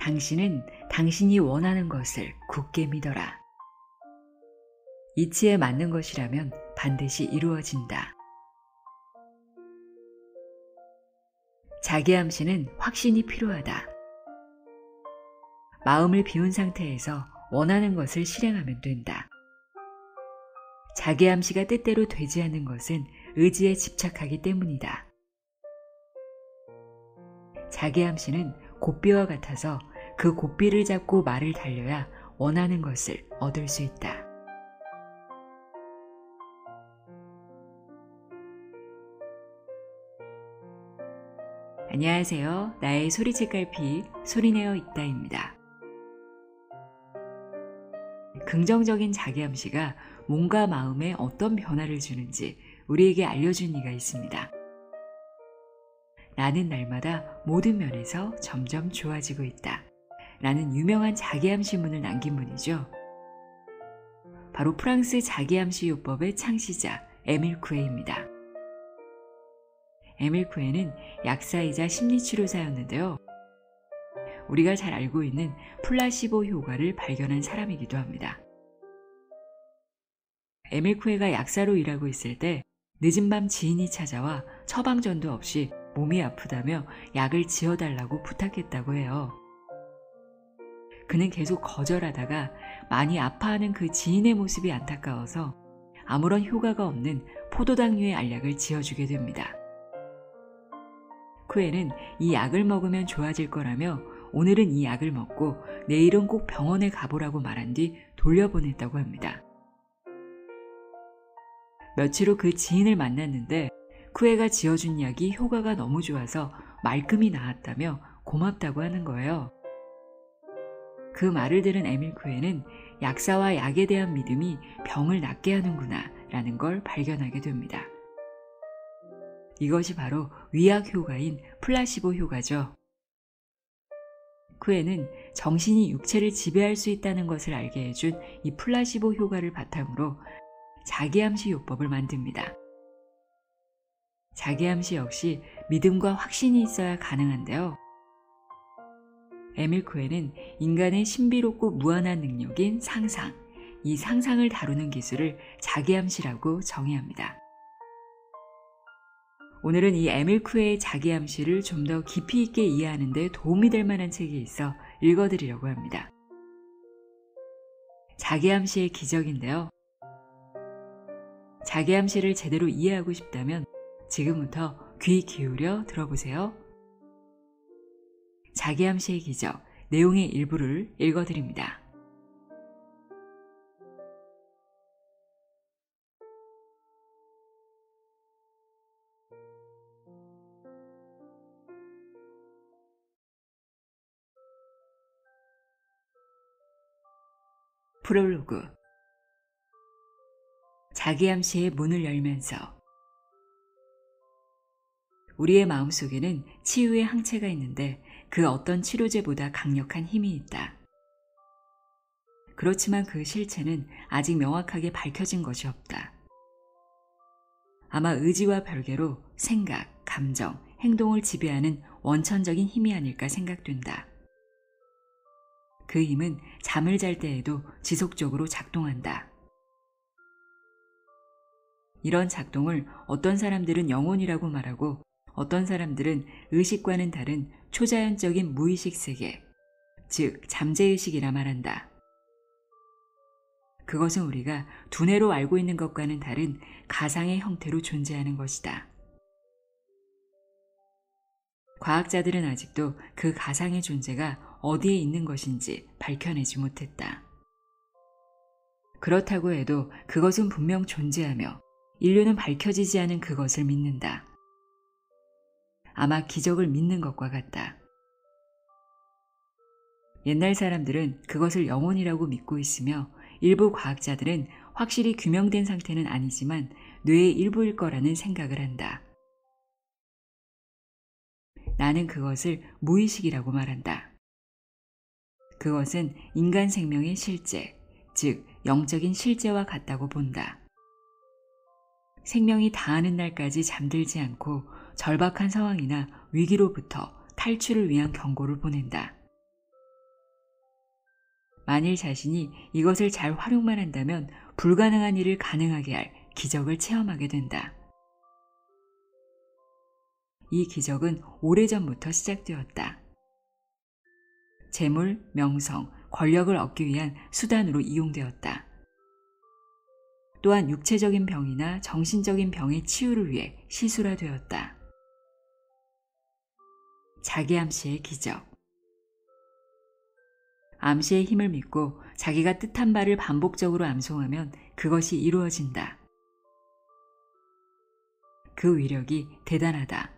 당신은 당신이 원하는 것을 굳게 믿어라. 이치에 맞는 것이라면 반드시 이루어진다. 자기암시는 확신이 필요하다. 마음을 비운 상태에서 원하는 것을 실행하면 된다. 자기암시가 뜻대로 되지 않는 것은 의지에 집착하기 때문이다. 자기암시는 곶비와 같아서 그 곶비를 잡고 말을 달려야 원하는 것을 얻을 수 있다. 안녕하세요. 나의 소리책갈피 소리내어 읽다입니다. 긍정적인 자기암시가 몸과 마음에 어떤 변화를 주는지 우리에게 알려준 이가 있습니다. 나는 날마다 모든 면에서 점점 좋아지고 있다. 라는 유명한 자기암시문을 남긴 분이죠. 바로 프랑스 자기암시 요법의 창시자 에밀 쿠에입니다. 에밀 쿠에는 약사이자 심리치료사였는데요. 우리가 잘 알고 있는 플라시보 효과를 발견한 사람이기도 합니다. 에밀 쿠에가 약사로 일하고 있을 때 늦은 밤 지인이 찾아와 처방전도 없이 몸이 아프다며 약을 지어달라고 부탁했다고 해요. 그는 계속 거절하다가 많이 아파하는 그 지인의 모습이 안타까워서 아무런 효과가 없는 포도당류의 알약을 지어주게 됩니다. 쿠에는 이 약을 먹으면 좋아질 거라며 오늘은 이 약을 먹고 내일은 꼭 병원에 가보라고 말한 뒤 돌려보냈다고 합니다. 며칠 후 그 지인을 만났는데 쿠에가 지어준 약이 효과가 너무 좋아서 말끔히 나았다며 고맙다고 하는 거예요. 그 말을 들은 에밀 쿠에는 약사와 약에 대한 믿음이 병을 낫게 하는구나 라는 걸 발견하게 됩니다. 이것이 바로 위약 효과인 플라시보 효과죠. 쿠에는 정신이 육체를 지배할 수 있다는 것을 알게 해준 이 플라시보 효과를 바탕으로 자기암시 요법을 만듭니다. 자기암시 역시 믿음과 확신이 있어야 가능한데요. 에밀 쿠에는 인간의 신비롭고 무한한 능력인 상상, 이 상상을 다루는 기술을 자기암시라고 정의합니다. 오늘은 이 에밀 쿠에의 자기암시를 좀 더 깊이 있게 이해하는 데 도움이 될 만한 책이 있어 읽어드리려고 합니다. 자기암시의 기적인데요. 자기암시를 제대로 이해하고 싶다면 지금부터 귀 기울여 들어보세요. 자기암시의 기적, 내용의 일부를 읽어드립니다. 프롤로그. 자기암시의 문을 열면서 우리의 마음속에는 치유의 항체가 있는데 그 어떤 치료제보다 강력한 힘이 있다. 그렇지만 그 실체는 아직 명확하게 밝혀진 것이 없다. 아마 의지와 별개로 생각, 감정, 행동을 지배하는 원천적인 힘이 아닐까 생각된다. 그 힘은 잠을 잘 때에도 지속적으로 작동한다. 이런 작동을 어떤 사람들은 영혼이라고 말하고 어떤 사람들은 의식과는 다른 초자연적인 무의식 세계, 즉 잠재의식이라 말한다. 그것은 우리가 두뇌로 알고 있는 것과는 다른 가상의 형태로 존재하는 것이다. 과학자들은 아직도 그 가상의 존재가 어디에 있는 것인지 밝혀내지 못했다. 그렇다고 해도 그것은 분명 존재하며 인류는 밝혀지지 않은 그것을 믿는다. 아마 기적을 믿는 것과 같다. 옛날 사람들은 그것을 영혼이라고 믿고 있으며 일부 과학자들은 확실히 규명된 상태는 아니지만 뇌의 일부일 거라는 생각을 한다. 나는 그것을 무의식이라고 말한다. 그것은 인간 생명의 실제, 즉 영적인 실제와 같다고 본다. 생명이 다하는 날까지 잠들지 않고 절박한 상황이나 위기로부터 탈출을 위한 경고를 보낸다. 만일 자신이 이것을 잘 활용만 한다면 불가능한 일을 가능하게 할 기적을 체험하게 된다. 이 기적은 오래전부터 시작되었다. 재물, 명성, 권력을 얻기 위한 수단으로 이용되었다. 또한 육체적인 병이나 정신적인 병의 치유를 위해 시술화되었다. 자기 암시의 기적. 암시의 힘을 믿고 자기가 뜻한 바를 반복적으로 암송하면 그것이 이루어진다. 그 위력이 대단하다.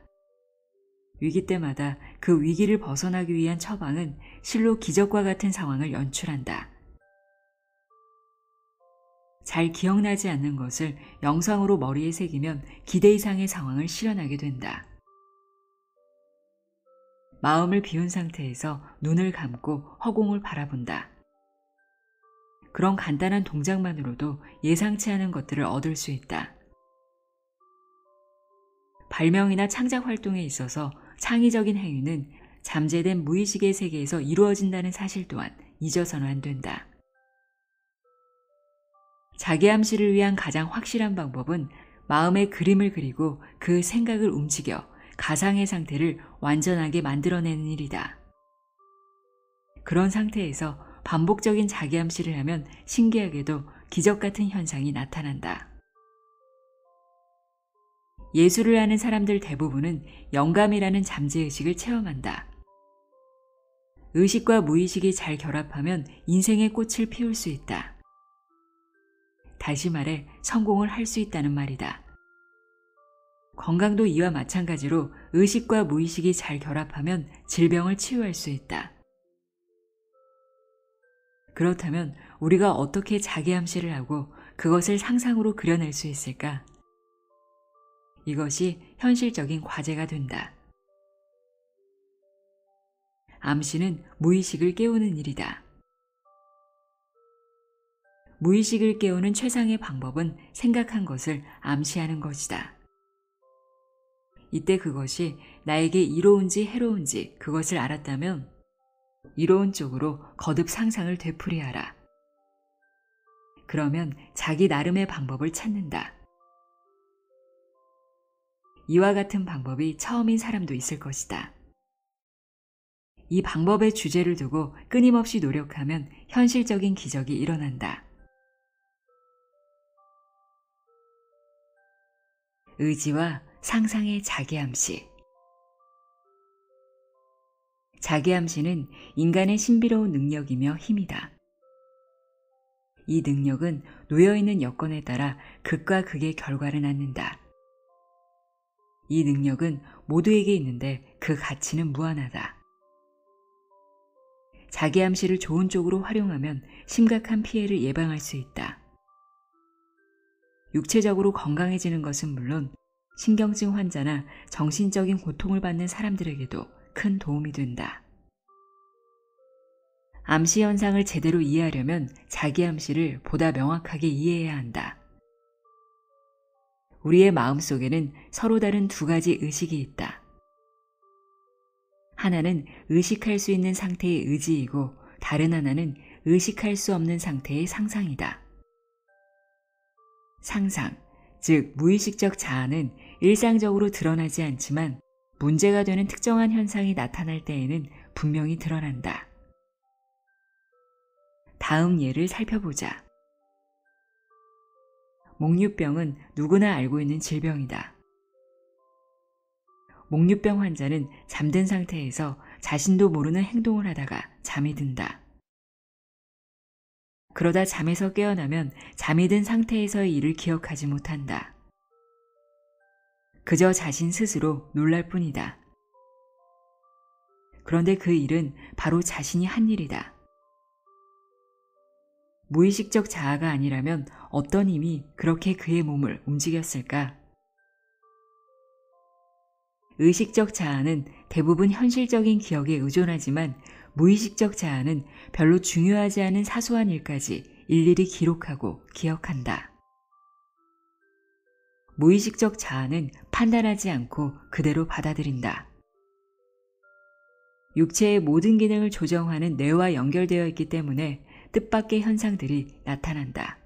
위기 때마다 그 위기를 벗어나기 위한 처방은 실로 기적과 같은 상황을 연출한다. 잘 기억나지 않는 것을 영상으로 머리에 새기면 기대 이상의 상황을 실현하게 된다. 마음을 비운 상태에서 눈을 감고 허공을 바라본다. 그런 간단한 동작만으로도 예상치 않은 것들을 얻을 수 있다. 발명이나 창작 활동에 있어서 창의적인 행위는 잠재된 무의식의 세계에서 이루어진다는 사실 또한 잊어서는 안 된다. 자기 암시를 위한 가장 확실한 방법은 마음의 그림을 그리고 그 생각을 움직여 가상의 상태를 완전하게 만들어내는 일이다. 그런 상태에서 반복적인 자기 암시를 하면 신기하게도 기적 같은 현상이 나타난다. 예술을 하는 사람들 대부분은 영감이라는 잠재의식을 체험한다. 의식과 무의식이 잘 결합하면 인생의 꽃을 피울 수 있다. 다시 말해 성공을 할 수 있다는 말이다. 건강도 이와 마찬가지로 의식과 무의식이 잘 결합하면 질병을 치유할 수 있다. 그렇다면 우리가 어떻게 자기 암시를 하고 그것을 상상으로 그려낼 수 있을까? 이것이 현실적인 과제가 된다. 암시는 무의식을 깨우는 일이다. 무의식을 깨우는 최상의 방법은 생각한 것을 암시하는 것이다. 이때 그것이 나에게 이로운지 해로운지 그것을 알았다면 이로운 쪽으로 거듭 상상을 되풀이하라. 그러면 자기 나름의 방법을 찾는다. 이와 같은 방법이 처음인 사람도 있을 것이다. 이 방법의 주제를 두고 끊임없이 노력하면 현실적인 기적이 일어난다. 의지와 상상의 자기 암시. 자기 암시는 인간의 신비로운 능력이며 힘이다. 이 능력은 놓여있는 여건에 따라 극과 극의 결과를 낳는다. 이 능력은 모두에게 있는데 그 가치는 무한하다. 자기 암시를 좋은 쪽으로 활용하면 심각한 피해를 예방할 수 있다. 육체적으로 건강해지는 것은 물론 신경증 환자나 정신적인 고통을 받는 사람들에게도 큰 도움이 된다. 암시 현상을 제대로 이해하려면 자기 암시를 보다 명확하게 이해해야 한다. 우리의 마음속에는 서로 다른 두 가지 의식이 있다. 하나는 의식할 수 있는 상태의 의지이고 다른 하나는 의식할 수 없는 상태의 상상이다. 상상, 즉 무의식적 자아는 일상적으로 드러나지 않지만 문제가 되는 특정한 현상이 나타날 때에는 분명히 드러난다. 다음 예를 살펴보자. 목류병은 누구나 알고 있는 질병이다. 목류병 환자는 잠든 상태에서 자신도 모르는 행동을 하다가 잠이 든다. 그러다 잠에서 깨어나면 잠이 든 상태에서의 일을 기억하지 못한다. 그저 자신 스스로 놀랄 뿐이다. 그런데 그 일은 바로 자신이 한 일이다. 무의식적 자아가 아니라면 어떤 힘이 그렇게 그의 몸을 움직였을까? 의식적 자아는 대부분 현실적인 기억에 의존하지만 무의식적 자아는 별로 중요하지 않은 사소한 일까지 일일이 기록하고 기억한다. 무의식적 자아는 판단하지 않고 그대로 받아들인다. 육체의 모든 기능을 조정하는 뇌와 연결되어 있기 때문에 뜻밖의 현상들이 나타난다.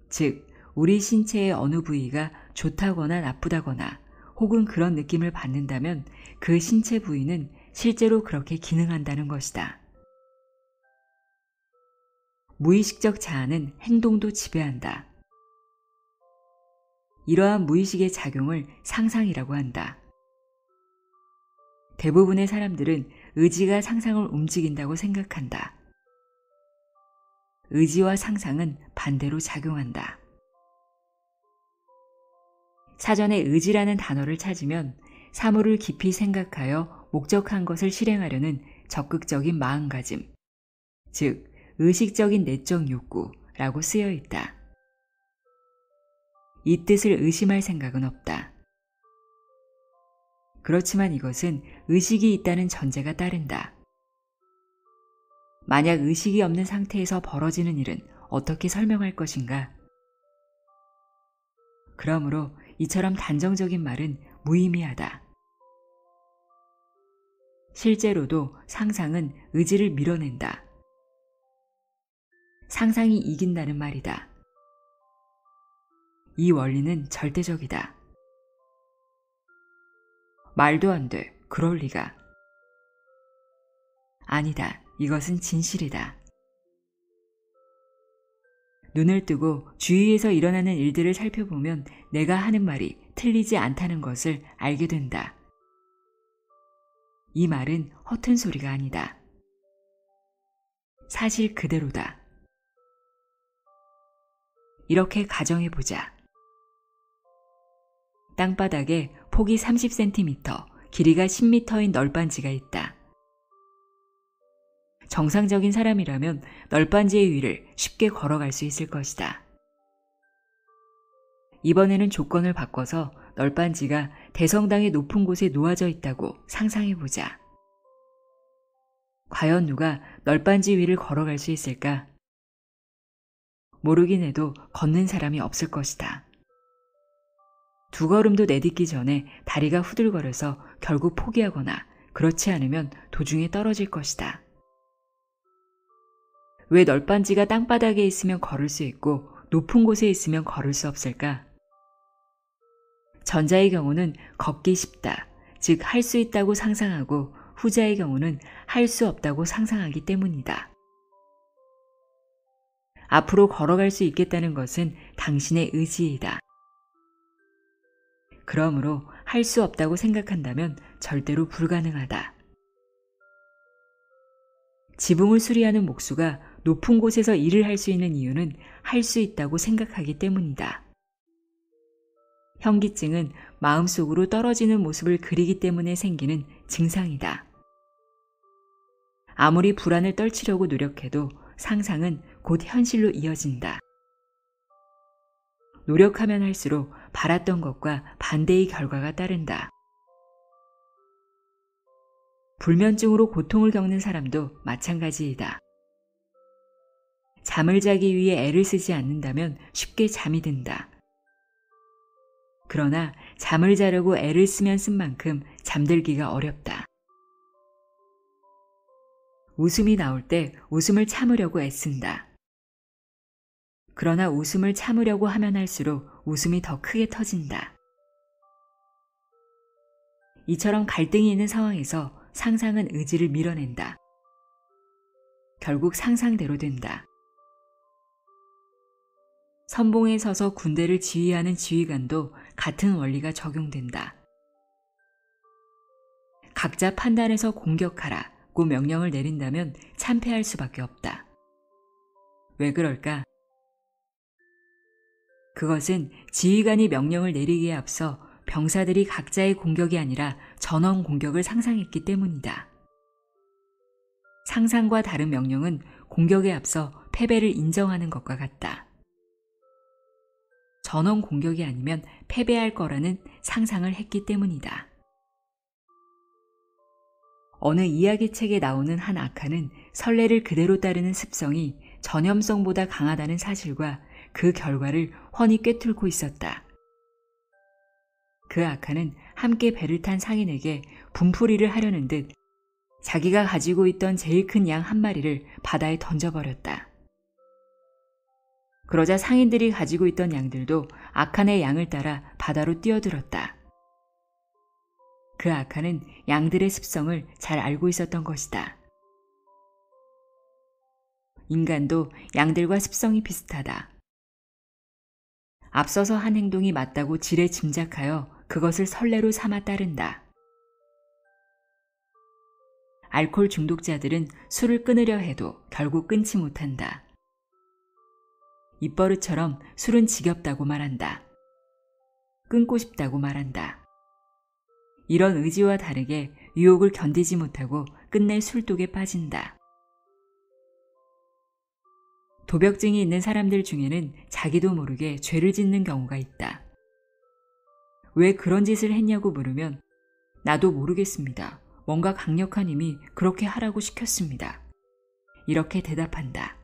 즉, 우리 신체의 어느 부위가 좋다거나 나쁘다거나 혹은 그런 느낌을 받는다면 그 신체 부위는 실제로 그렇게 기능한다는 것이다. 무의식적 자아는 행동도 지배한다. 이러한 무의식의 작용을 상상이라고 한다. 대부분의 사람들은 의지가 상상을 움직인다고 생각한다. 의지와 상상은 반대로 작용한다. 사전에 의지라는 단어를 찾으면 사물을 깊이 생각하여 목적한 것을 실행하려는 적극적인 마음가짐, 즉 의식적인 내적 욕구라고 쓰여 있다. 이 뜻을 의심할 생각은 없다. 그렇지만 이것은 의식이 있다는 전제가 따른다. 만약 의식이 없는 상태에서 벌어지는 일은 어떻게 설명할 것인가? 그러므로 이처럼 단정적인 말은 무의미하다. 실제로도 상상은 의지를 밀어낸다. 상상이 이긴다는 말이다. 이 원리는 절대적이다. 말도 안 돼. 그럴 리가. 아니다. 이것은 진실이다. 눈을 뜨고 주위에서 일어나는 일들을 살펴보면 내가 하는 말이 틀리지 않다는 것을 알게 된다. 이 말은 허튼 소리가 아니다. 사실 그대로다. 이렇게 가정해보자. 땅바닥에 폭이 30cm, 길이가 10m인 널빤지가 있다. 정상적인 사람이라면 널빤지의 위를 쉽게 걸어갈 수 있을 것이다. 이번에는 조건을 바꿔서 널빤지가 대성당의 높은 곳에 놓아져 있다고 상상해보자. 과연 누가 널빤지 위를 걸어갈 수 있을까? 모르긴 해도 걷는 사람이 없을 것이다. 두 걸음도 내딛기 전에 다리가 후들거려서 결국 포기하거나 그렇지 않으면 도중에 떨어질 것이다. 왜 널빤지가 땅바닥에 있으면 걸을 수 있고 높은 곳에 있으면 걸을 수 없을까? 전자의 경우는 걷기 쉽다, 즉 할 수 있다고 상상하고 후자의 경우는 할 수 없다고 상상하기 때문이다. 앞으로 걸어갈 수 있겠다는 것은 당신의 의지이다. 그러므로 할 수 없다고 생각한다면 절대로 불가능하다. 지붕을 수리하는 목수가 높은 곳에서 일을 할 수 있는 이유는 할 수 있다고 생각하기 때문이다. 현기증은 마음속으로 떨어지는 모습을 그리기 때문에 생기는 증상이다. 아무리 불안을 떨치려고 노력해도 상상은 곧 현실로 이어진다. 노력하면 할수록 바랐던 것과 반대의 결과가 따른다. 불면증으로 고통을 겪는 사람도 마찬가지이다. 잠을 자기 위해 애를 쓰지 않는다면 쉽게 잠이 든다. 그러나 잠을 자려고 애를 쓰면 쓴 만큼 잠들기가 어렵다. 웃음이 나올 때 웃음을 참으려고 애쓴다. 그러나 웃음을 참으려고 하면 할수록 웃음이 더 크게 터진다. 이처럼 갈등이 있는 상황에서 상상은 의지를 밀어낸다. 결국 상상대로 된다. 선봉에 서서 군대를 지휘하는 지휘관도 같은 원리가 적용된다. 각자 판단해서 공격하라고 명령을 내린다면 참패할 수밖에 없다. 왜 그럴까? 그것은 지휘관이 명령을 내리기에 앞서 병사들이 각자의 공격이 아니라 전원 공격을 상상했기 때문이다. 상상과 다른 명령은 공격에 앞서 패배를 인정하는 것과 같다. 전원 공격이 아니면 패배할 거라는 상상을 했기 때문이다. 어느 이야기책에 나오는 한 악한은 선례를 그대로 따르는 습성이 전염성보다 강하다는 사실과 그 결과를 훤히 꿰뚫고 있었다. 그 악한은 함께 배를 탄 상인에게 분풀이를 하려는 듯 자기가 가지고 있던 제일 큰 양 한 마리를 바다에 던져버렸다. 그러자 상인들이 가지고 있던 양들도 아칸의 양을 따라 바다로 뛰어들었다. 그 아칸은 양들의 습성을 잘 알고 있었던 것이다. 인간도 양들과 습성이 비슷하다. 앞서서 한 행동이 맞다고 지레 짐작하여 그것을 선례로 삼아 따른다. 알코올 중독자들은 술을 끊으려 해도 결국 끊지 못한다. 입버릇처럼 술은 지겹다고 말한다. 끊고 싶다고 말한다. 이런 의지와 다르게 유혹을 견디지 못하고 끝내 술독에 빠진다. 도벽증이 있는 사람들 중에는 자기도 모르게 죄를 짓는 경우가 있다. 왜 그런 짓을 했냐고 물으면 나도 모르겠습니다. 뭔가 강력한 힘이 그렇게 하라고 시켰습니다. 이렇게 대답한다.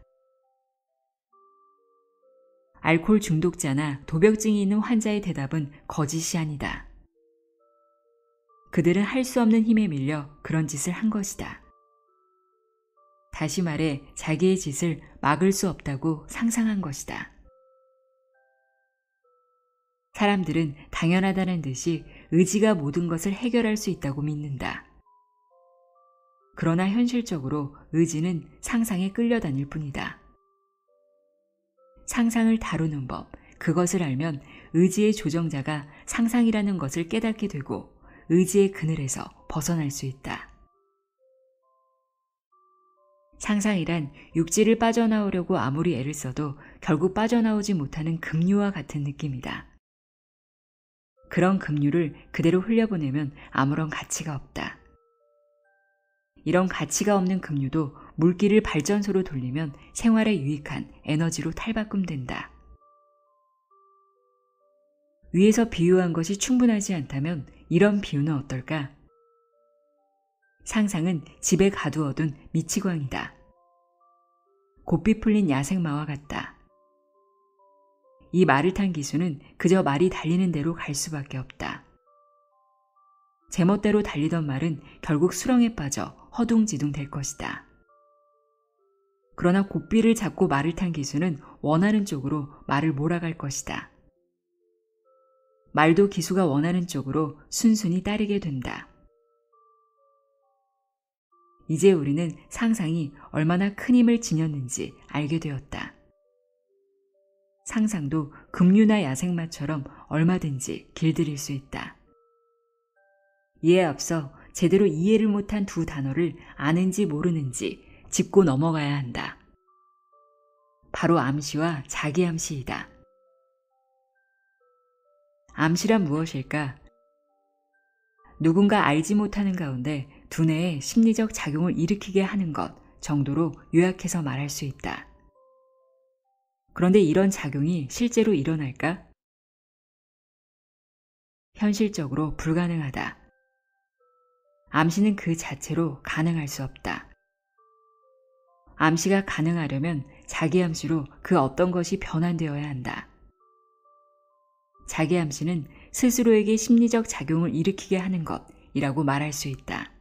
알코올 중독자나 도벽증이 있는 환자의 대답은 거짓이 아니다. 그들은 할 수 없는 힘에 밀려 그런 짓을 한 것이다. 다시 말해 자기의 짓을 막을 수 없다고 상상한 것이다. 사람들은 당연하다는 듯이 의지가 모든 것을 해결할 수 있다고 믿는다. 그러나 현실적으로 의지는 상상에 끌려다닐 뿐이다. 상상을 다루는 법, 그것을 알면 의지의 조정자가 상상이라는 것을 깨닫게 되고 의지의 그늘에서 벗어날 수 있다. 상상이란 육지를 빠져나오려고 아무리 애를 써도 결국 빠져나오지 못하는 급류와 같은 느낌이다. 그런 급류를 그대로 흘려보내면 아무런 가치가 없다. 이런 가치가 없는 급류도 물기를 발전소로 돌리면 생활에 유익한 에너지로 탈바꿈된다. 위에서 비유한 것이 충분하지 않다면 이런 비유는 어떨까? 상상은 집에 가두어둔 미치광이다. 곱비 풀린 야생마와 같다. 이 말을 탄 기수는 그저 말이 달리는 대로 갈 수밖에 없다. 제멋대로 달리던 말은 결국 수렁에 빠져 허둥지둥 될 것이다. 그러나 곱비를 잡고 말을 탄 기수는 원하는 쪽으로 말을 몰아갈 것이다. 말도 기수가 원하는 쪽으로 순순히 따르게 된다. 이제 우리는 상상이 얼마나 큰 힘을 지녔는지 알게 되었다. 상상도 급류나 야생마처럼 얼마든지 길들일 수 있다. 이에 앞서 제대로 이해를 못한 두 단어를 아는지 모르는지 짚고 넘어가야 한다. 바로 암시와 자기 암시이다. 암시란 무엇일까? 누군가 알지 못하는 가운데 두뇌에 심리적 작용을 일으키게 하는 것 정도로 요약해서 말할 수 있다. 그런데 이런 작용이 실제로 일어날까? 현실적으로 불가능하다. 암시는 그 자체로 가능할 수 없다. 암시가 가능하려면 자기 암시로 그 어떤 것이 변환되어야 한다. 자기 암시는 스스로에게 심리적 작용을 일으키게 하는 것이라고 말할 수 있다.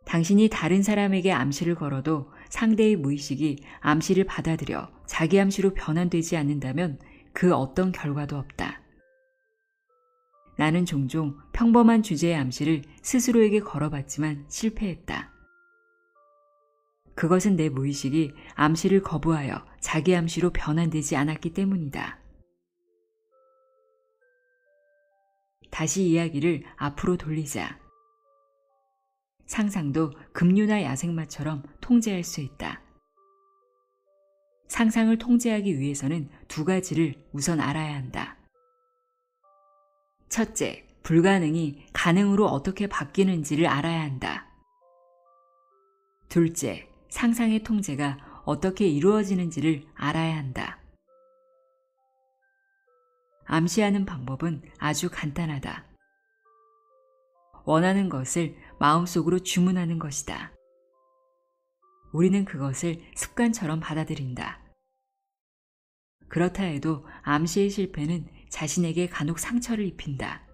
당신이 다른 사람에게 암시를 걸어도 상대의 무의식이 암시를 받아들여 자기 암시로 변환되지 않는다면 그 어떤 결과도 없다. 나는 종종 평범한 주제의 암시를 스스로에게 걸어봤지만 실패했다. 그것은 내 무의식이 암시를 거부하여 자기 암시로 변환되지 않았기 때문이다. 다시 이야기를 앞으로 돌리자. 상상도 급류나 야생마처럼 통제할 수 있다. 상상을 통제하기 위해서는 두 가지를 우선 알아야 한다. 첫째, 불가능이 가능으로 어떻게 바뀌는지를 알아야 한다. 둘째, 상상의 통제가 어떻게 이루어지는지를 알아야 한다. 암시하는 방법은 아주 간단하다. 원하는 것을 마음속으로 주문하는 것이다. 우리는 그것을 습관처럼 받아들인다. 그렇다 해도 암시의 실패는 자신에게 간혹 상처를 입힌다.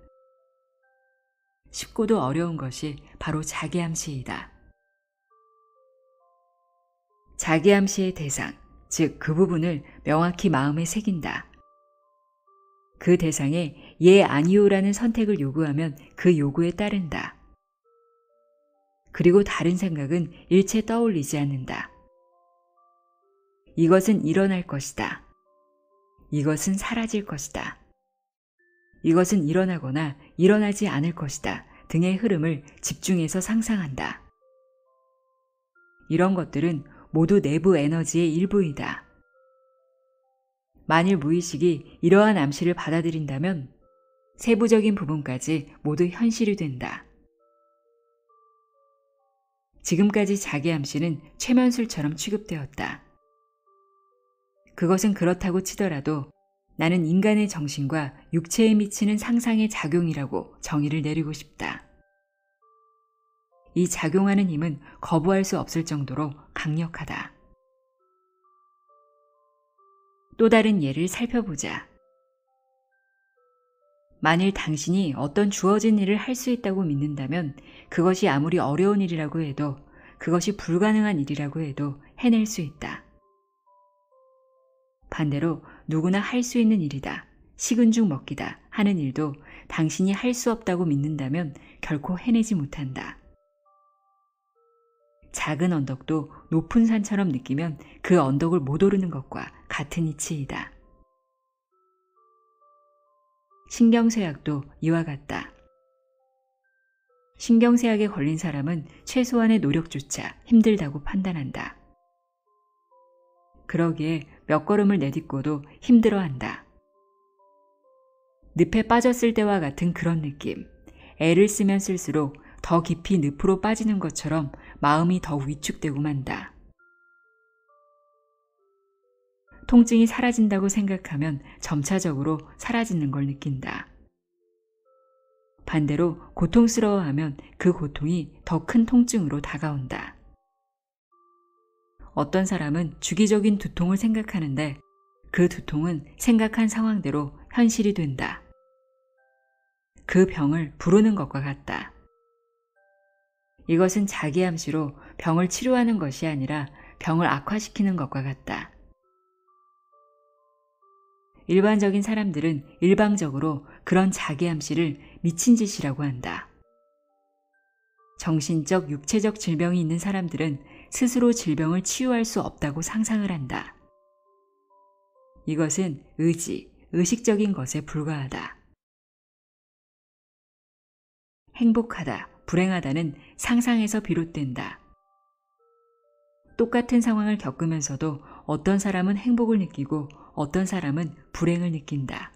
쉽고도 어려운 것이 바로 자기암시이다. 자기암시의 대상, 즉 그 부분을 명확히 마음에 새긴다. 그 대상에 예 아니오라는 선택을 요구하면 그 요구에 따른다. 그리고 다른 생각은 일체 떠올리지 않는다. 이것은 일어날 것이다. 이것은 사라질 것이다. 이것은 일어나거나 일어나지 않을 것이다 등의 흐름을 집중해서 상상한다. 이런 것들은 모두 내부 에너지의 일부이다. 만일 무의식이 이러한 암시를 받아들인다면 세부적인 부분까지 모두 현실이 된다. 지금까지 자기 암시는 최면술처럼 취급되었다. 그것은 그렇다고 치더라도 나는 인간의 정신과 육체에 미치는 상상의 작용이라고 정의를 내리고 싶다. 이 작용하는 힘은 거부할 수 없을 정도로 강력하다. 또 다른 예를 살펴보자. 만일 당신이 어떤 주어진 일을 할 수 있다고 믿는다면 그것이 아무리 어려운 일이라고 해도 그것이 불가능한 일이라고 해도 해낼 수 있다. 반대로 누구나 할 수 있는 일이다, 식은 죽 먹기다 하는 일도 당신이 할 수 없다고 믿는다면 결코 해내지 못한다. 작은 언덕도 높은 산처럼 느끼면 그 언덕을 못 오르는 것과 같은 이치이다. 신경쇠약도 이와 같다. 신경쇠약에 걸린 사람은 최소한의 노력조차 힘들다고 판단한다. 그러기에 몇 걸음을 내딛고도 힘들어한다. 늪에 빠졌을 때와 같은 그런 느낌, 애를 쓰면 쓸수록 더 깊이 늪으로 빠지는 것처럼 마음이 더 위축되고 만다. 통증이 사라진다고 생각하면 점차적으로 사라지는 걸 느낀다. 반대로 고통스러워하면 그 고통이 더 큰 통증으로 다가온다. 어떤 사람은 주기적인 두통을 생각하는데 그 두통은 생각한 상황대로 현실이 된다. 그 병을 부르는 것과 같다. 이것은 자기 암시로 병을 치료하는 것이 아니라 병을 악화시키는 것과 같다. 일반적인 사람들은 일방적으로 그런 자기 암시를 미친 짓이라고 한다. 정신적, 육체적 질병이 있는 사람들은 스스로 질병을 치유할 수 없다고 상상을 한다. 이것은 의지, 의식적인 것에 불과하다. 행복하다, 불행하다는 상상에서 비롯된다. 똑같은 상황을 겪으면서도 어떤 사람은 행복을 느끼고 어떤 사람은 불행을 느낀다.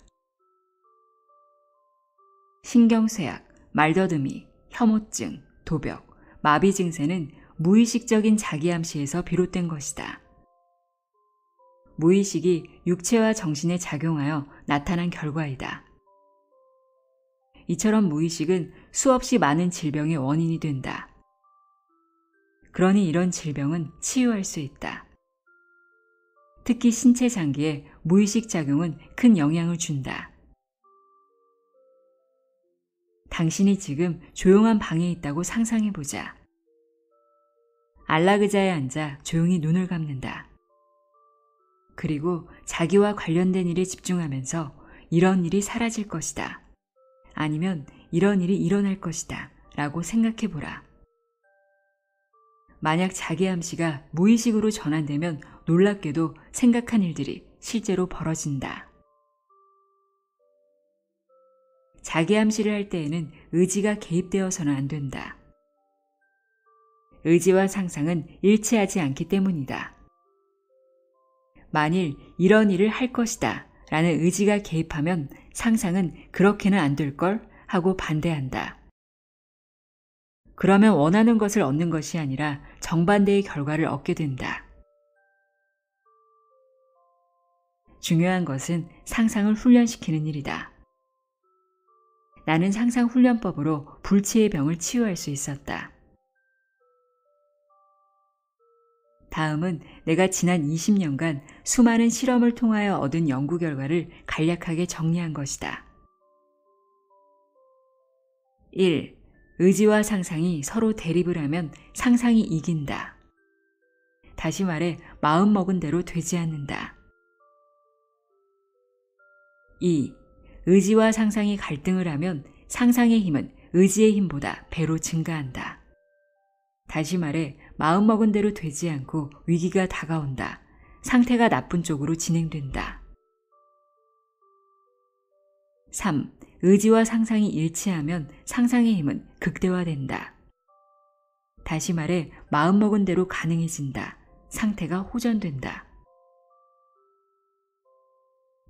신경쇠약, 말더듬이, 혐오증, 도벽, 마비 증세는 무의식적인 자기암시에서 비롯된 것이다. 무의식이 육체와 정신에 작용하여 나타난 결과이다. 이처럼 무의식은 수없이 많은 질병의 원인이 된다. 그러니 이런 질병은 치유할 수 있다. 특히 신체 장기에 무의식 작용은 큰 영향을 준다. 당신이 지금 조용한 방에 있다고 상상해보자. 안락의자에 앉아 조용히 눈을 감는다. 그리고 자기와 관련된 일에 집중하면서 이런 일이 사라질 것이다. 아니면 이런 일이 일어날 것이다 라고 생각해보라. 만약 자기 암시가 무의식으로 전환되면 놀랍게도 생각한 일들이 실제로 벌어진다. 자기 암시를 할 때에는 의지가 개입되어서는 안 된다. 의지와 상상은 일치하지 않기 때문이다. 만일 이런 일을 할 것이다 라는 의지가 개입하면 상상은 그렇게는 안 될걸 하고 반대한다. 그러면 원하는 것을 얻는 것이 아니라 정반대의 결과를 얻게 된다. 중요한 것은 상상을 훈련시키는 일이다. 나는 상상 훈련법으로 불치의 병을 치유할 수 있었다. 다음은 내가 지난 20년간 수많은 실험을 통하여 얻은 연구 결과를 간략하게 정리한 것이다. 1. 의지와 상상이 서로 대립을 하면 상상이 이긴다. 다시 말해 마음 먹은 대로 되지 않는다. 2. 의지와 상상이 갈등을 하면 상상의 힘은 의지의 힘보다 배로 증가한다. 다시 말해 마음 먹은 대로 되지 않고 위기가 다가온다. 상태가 나쁜 쪽으로 진행된다. 3. 의지와 상상이 일치하면 상상의 힘은 극대화된다. 다시 말해 마음먹은 대로 가능해진다. 상태가 호전된다.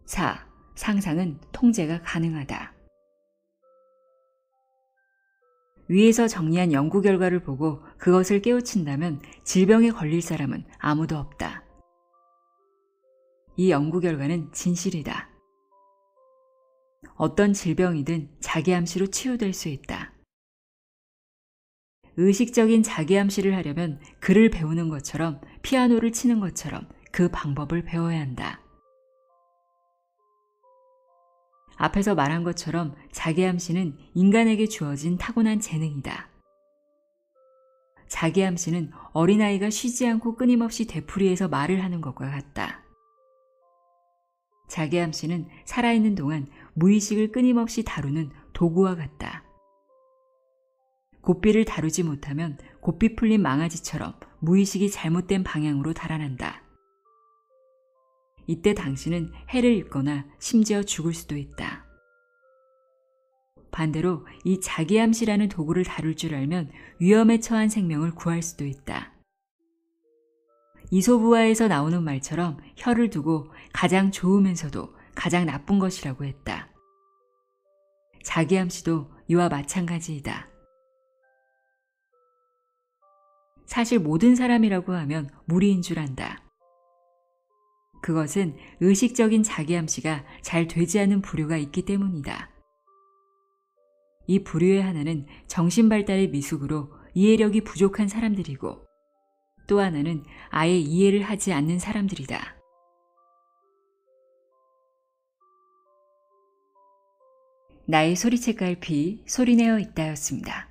4. 상상은 통제가 가능하다. 위에서 정리한 연구 결과를 보고 그것을 깨우친다면 질병에 걸릴 사람은 아무도 없다. 이 연구 결과는 진실이다. 어떤 질병이든 자기암시로 치유될 수 있다. 의식적인 자기암시를 하려면 글을 배우는 것처럼 피아노를 치는 것처럼 그 방법을 배워야 한다. 앞에서 말한 것처럼 자기암시는 인간에게 주어진 타고난 재능이다. 자기암시는 어린아이가 쉬지 않고 끊임없이 되풀이해서 말을 하는 것과 같다. 자기암시는 살아있는 동안 무의식을 끊임없이 다루는 도구와 같다. 고삐를 다루지 못하면 고삐 풀린 망아지처럼 무의식이 잘못된 방향으로 달아난다. 이때 당신은 해를 입거나 심지어 죽을 수도 있다. 반대로 이 자기암시라는 도구를 다룰 줄 알면 위험에 처한 생명을 구할 수도 있다. 이솝우화에서 나오는 말처럼 혀를 두고 가장 좋으면서도 가장 나쁜 것이라고 했다. 자기암시도 이와 마찬가지이다. 사실 모든 사람이라고 하면 무리인 줄 안다. 그것은 의식적인 자기암시가 잘 되지 않은 부류가 있기 때문이다. 이 부류의 하나는 정신발달의 미숙으로 이해력이 부족한 사람들이고 또 하나는 아예 이해를 하지 않는 사람들이다. 나의 소리책 갈피 소리내어 있다였습니다.